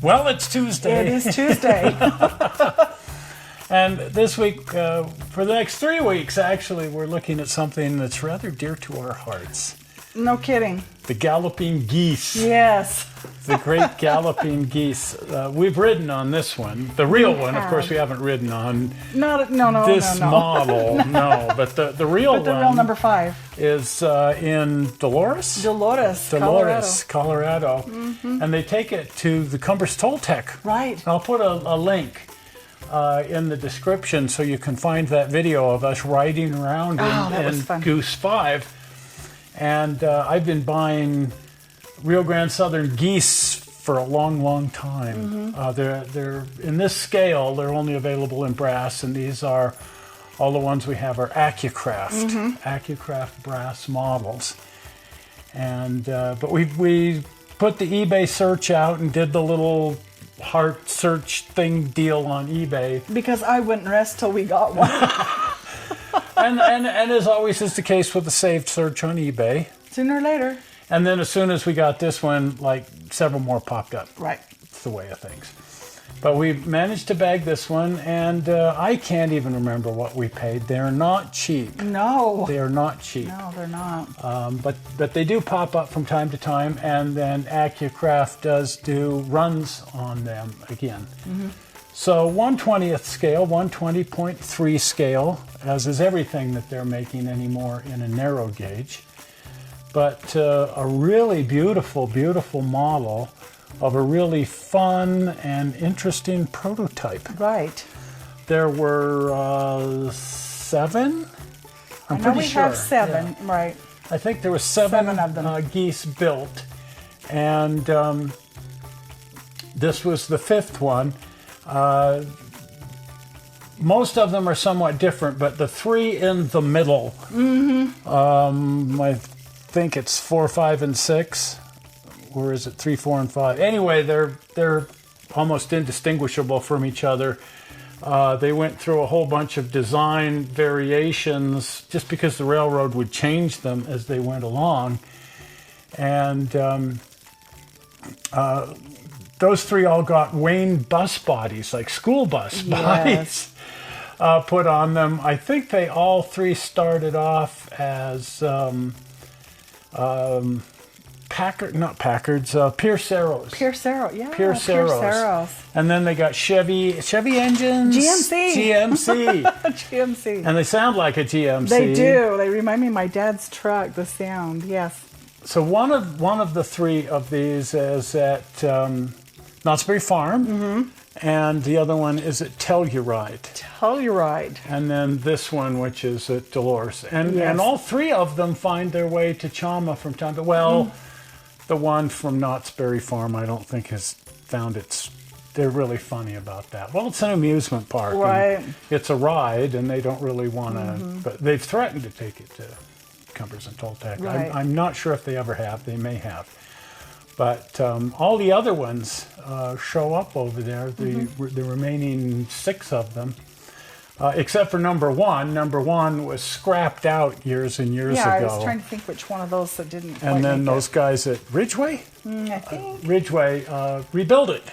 Well, it's Tuesday. It is Tuesday. And this week, for the next 3 weeks, actually, we're looking at something that's rather dear to our hearts. No kidding. The Galloping Geese. Yes. The great Galloping Geese. We've ridden on this one. The real one, of course, we haven't ridden on No. this model. No, but the real one. But the real number 5 is in Dolores, Colorado. Mm-hmm. And they take it to the Cumbers Toltec. Right. I'll put a link in the description so you can find that video of us riding around in Goose 5. And I've been buying Rio Grande Southern Geese for a long time. They're in this scale. They're only available in brass, and these are all the ones we have are Accucraft, Accucraft brass models. And but we put the eBay search out and did the little heart search thing deal on eBay because I wouldn't rest till we got one. and as always is the case with the saved search on eBay, sooner or later. And then as soon as we got this one, like several more popped up. Right. It's the way of things. But we managed to bag this one, and I can't even remember what we paid. They're not cheap. No. They are not cheap. No, they're not. But they do pop up from time to time, and then Accucraft does do runs on them again. So 1/20th scale, 120.3 scale, as is everything that they're making anymore in a narrow gauge. But a really beautiful, beautiful model of a really fun and interesting prototype. Right. There were 7? I'm I know pretty we sure. have 7, Yeah. right. I think there were 7 of them. geese built. And this was the 5th one. Most of them are somewhat different, but the 3 in the middle, I think it's 4, 5, and 6, or is it 3, 4, and 5? Anyway, they're almost indistinguishable from each other. They went through a whole bunch of design variations just because the railroad would change them as they went along, and those 3 all got Wayne bus bodies, like school bus bodies. Put on them. I think they all 3 started off as Pierce Arrows. Pierce Arrows, yeah. Pierce Arrows. And then they got Chevy engines. GMC. GMC. And they sound like a GMC. They do. They remind me of my dad's truck, the sound, yes. So one of the 3 of these is at Knott's Berry Farm. And the other one is at Telluride. And then this one, which is at Dolores. And all 3 of them find their way to Chama from time to time. The one from Knott's Berry Farm, I don't think has found its... They're really funny about that. Well, it's an amusement park. Right. It's a ride, and they don't really want to... But they've threatened to take it to Cumbers and Toltec. Right. I'm not sure if they ever have. They may have. But all the other ones show up over there, the remaining 6 of them, except for number 1. Number 1 was scrapped out years and years ago. Yeah, I was trying to think which one of those that didn't quite And then make those guys at Ridgway? I think. Ridgway rebuilt it.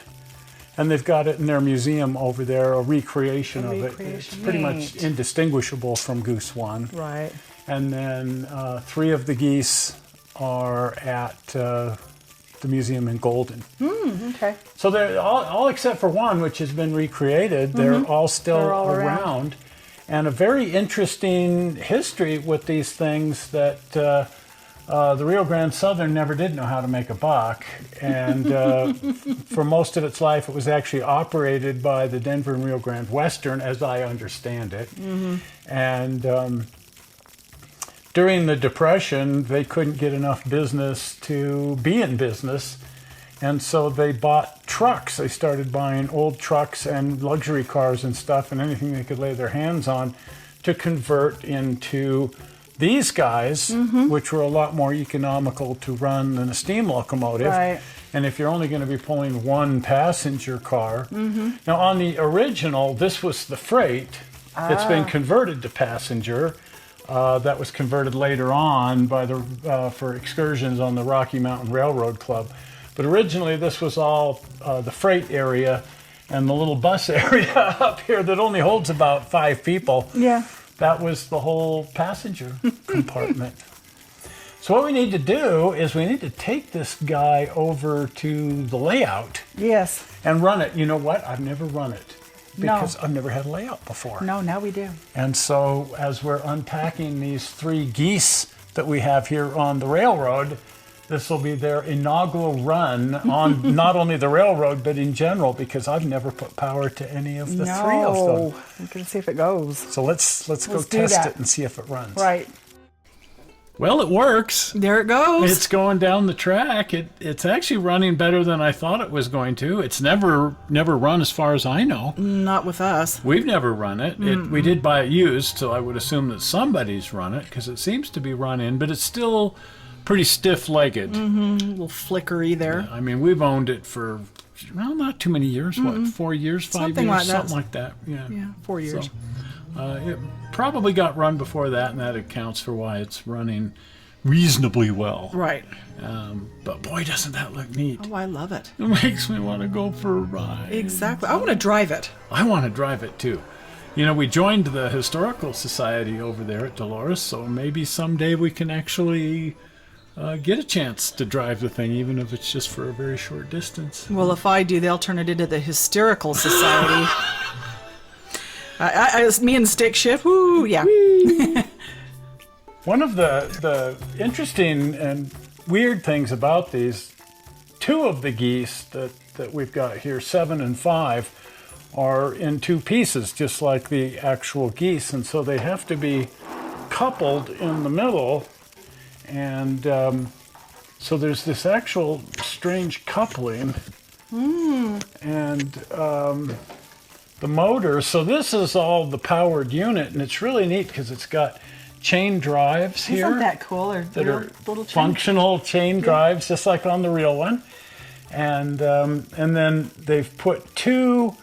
And they've got it in their museum over there, a recreation of it. It's pretty much indistinguishable from Goose 1. Right. And then 3 of the geese are at... the museum in Golden. Okay. So they're all except for 1, which has been recreated. They're all still around. And a very interesting history with these things that the Rio Grande Southern never did know how to make a buck. And for most of its life, it was actually operated by the Denver and Rio Grande Western, as I understand it. And during the Depression, they couldn't get enough business to be in business, and so they bought trucks. They started buying old trucks and luxury cars and stuff and anything they could lay their hands on to convert into these guys, which were a lot more economical to run than a steam locomotive. Right. And if you're only going to be pulling 1 passenger car. Now, on the original, this was the freight. It's been converted to passenger. That was converted later on by for excursions on the Rocky Mountain Railroad Club. But originally this was all the freight area and the little bus area up here that only holds about 5 people. Yeah. That was the whole passenger compartment. So what we need to do is we need to take this guy over to the layout. Yes. And run it. You know what? I've never run it because I've never had a layout before. No, now we do. And so as we're unpacking these 3 geese that we have here on the railroad, this will be their inaugural run on not only the railroad, but in general, because I've never put power to any of the 3 of them. No, we're going to see if it goes. So let's go test it and see if it runs. Right. Well, it works. There it goes. It's going down the track. It's actually running better than I thought it was going to. It's never run as far as I know. Not with us. We've never run it. We did buy it used, so I would assume that somebody's run it because it seems to be running, but it's still pretty stiff-legged. A little flickery there. Yeah, I mean, we've owned it for, well, not too many years. What, 4 years, 5 Something years? like that. Something like that. Yeah, 4 years. So, it probably got run before that, and that accounts for why it's running reasonably well. Right. But boy, doesn't that look neat. Oh, I love it. It makes me want to go for a ride. Exactly. I want to drive it. I want to drive it too. You know, we joined the Historical Society over there at Dolores, so maybe someday we can actually get a chance to drive the thing, even if it's just for a very short distance. Well, if I do, they'll turn it into the Hysterical Society. It's me and Stick Shift. Woo, yeah. One of the interesting and weird things about these, 2 of the geese that we've got here, 7 and 5, are in 2 pieces, just like the actual geese. And so they have to be coupled in the middle. And so there's this actual strange coupling. And the motor, so this is all the powered unit, and it's really neat because it's got chain drives here. Isn't that cool? Or that are little functional chain drives, just like on the real one. And then they've put 2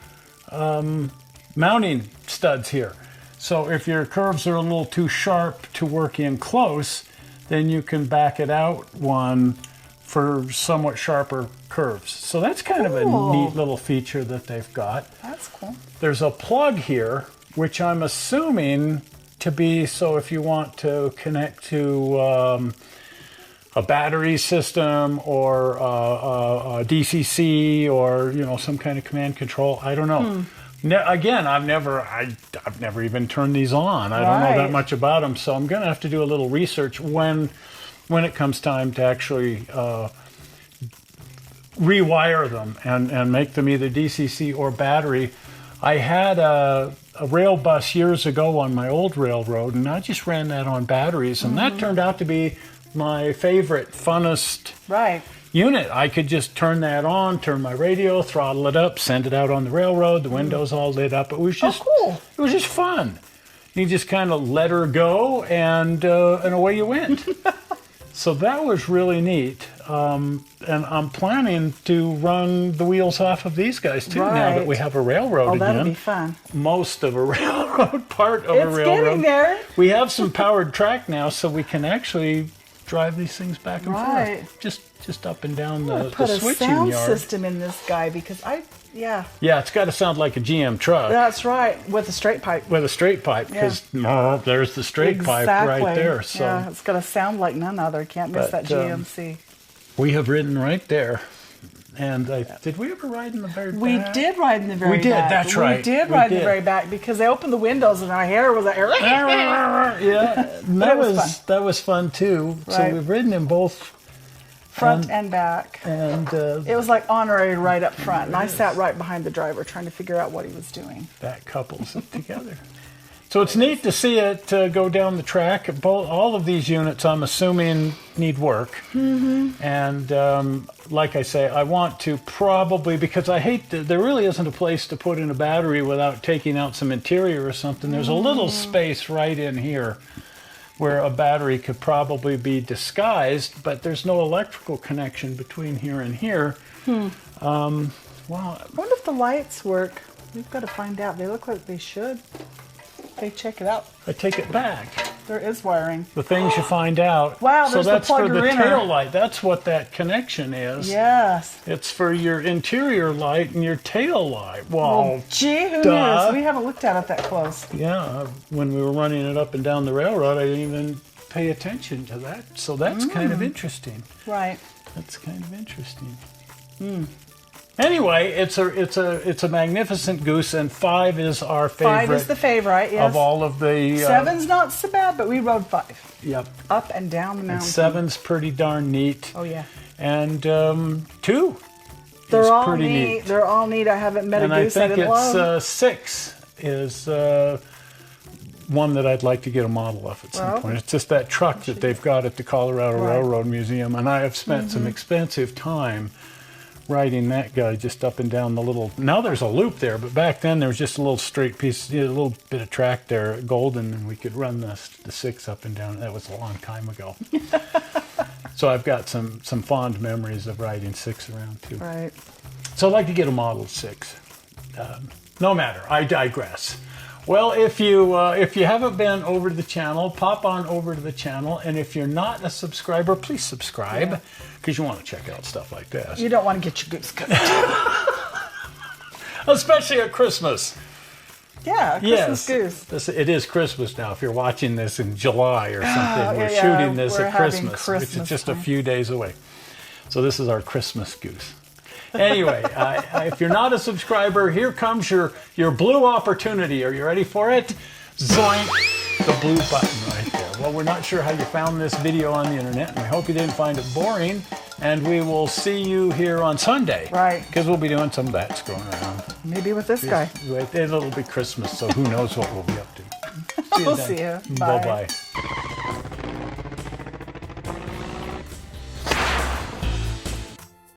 mounting studs here. So if your curves are a little too sharp to work in close, then you can back it out one for somewhat sharper curves. So that's kind of a neat little feature that they've got. That's cool. There's a plug here, which I'm assuming to be so if you want to connect to a battery system or a DCC or some kind of command control. I don't know. Again, I've never even turned these on. I don't know that much about them, so I'm going to have to do a little research when it comes time to actually rewire them and make them either DCC or battery. I had a rail bus years ago on my old railroad, and I just ran that on batteries, and that turned out to be my favorite, funnest unit. I could just turn that on, turn my radio, throttle it up, send it out on the railroad, the windows all lit up. It was just cool. It was just fun. You just kind of let her go, and away you went. So that was really neat. And I'm planning to run the wheels off of these guys too now that we have a railroad again. That'll be fun. Most of a railroad, part of a railroad. It's getting there. We have some powered track now, so we can actually drive these things back and forth. Just up and down the switching yard. Put a sound system in this guy because Yeah, it's got to sound like a GM truck. That's right, with a straight pipe. With a straight pipe, because there's the straight pipe right there. So yeah, it's got to sound like none other. Can't miss that GMC. We have ridden right there. And did we ever ride in the very back? We did ride in the very back. We did, that's right. We did ride in the very back because they opened the windows and our hair was like... Yeah, that was fun too. Right. So we've ridden in both... Front and back. And it was like honorary right up front. And I sat right behind the driver trying to figure out what he was doing. That couples it together. So it's neat to see it go down the track. All of these units, I'm assuming, need work. Mm-hmm. And like I say, I want to probably, because I hate that there really isn't a place to put in a battery without taking out some interior or something. There's a little space right in here where a battery could probably be disguised, but there's no electrical connection between here and here. Well, I wonder if the lights work. We've got to find out. They look like they should. Hey, check it out. I take it back. There is wiring. The things you find out. Wow, so there's that's the plug for the in her. tail light. That's what that connection is. Yes. It's for your interior light and your tail light. Well, gee, who duh. knew? We haven't looked at it that close. Yeah, when we were running it up and down the railroad, I didn't even pay attention to that. So that's kind of interesting. Right. That's kind of interesting. Anyway, it's a magnificent goose, and 5 is our favorite. 5 is the favorite, yes. Of all of the 7's not so bad, but we rode 5. Yep. Up and down the mountain. 7's pretty darn neat. Oh yeah. And 2 They're is all pretty neat. neat. They're all neat. I haven't met And a I goose I think didn't love. 6 is one that I'd like to get a model of at some point. It's just that truck that they've got at the Colorado Railroad Museum, and I have spent some expensive time riding that guy just up and down the little. Now there's a loop there, but back then there was just a little straight piece, a little bit of track there at Golden, and we could run the 6 up and down. That was a long time ago. So I've got some fond memories of riding 6 around too. Right. So I'd like to get a Model 6. No matter, I digress. Well, if you haven't been over to the channel, pop on over to the channel, and if you're not a subscriber, please subscribe, because you want to check out stuff like this. You don't want to get your goose cut. Especially at Christmas. Yeah, Christmas goose. It is Christmas now. If you're watching this in July or something, we're yeah, shooting this we're at having Christmas, which is Christmas just time. a few days away. So this is our Christmas goose. Anyway, if you're not a subscriber, here comes your blue opportunity. Are you ready for it? Zoink! The blue button right there. Well, we're not sure how you found this video on the internet, and we hope you didn't find it boring. And we will see you here on Sunday. Right. Because we'll be doing some bats going around. Maybe with this guy. It'll be Christmas, so who knows what we'll be up to. We'll see you. Bye-bye.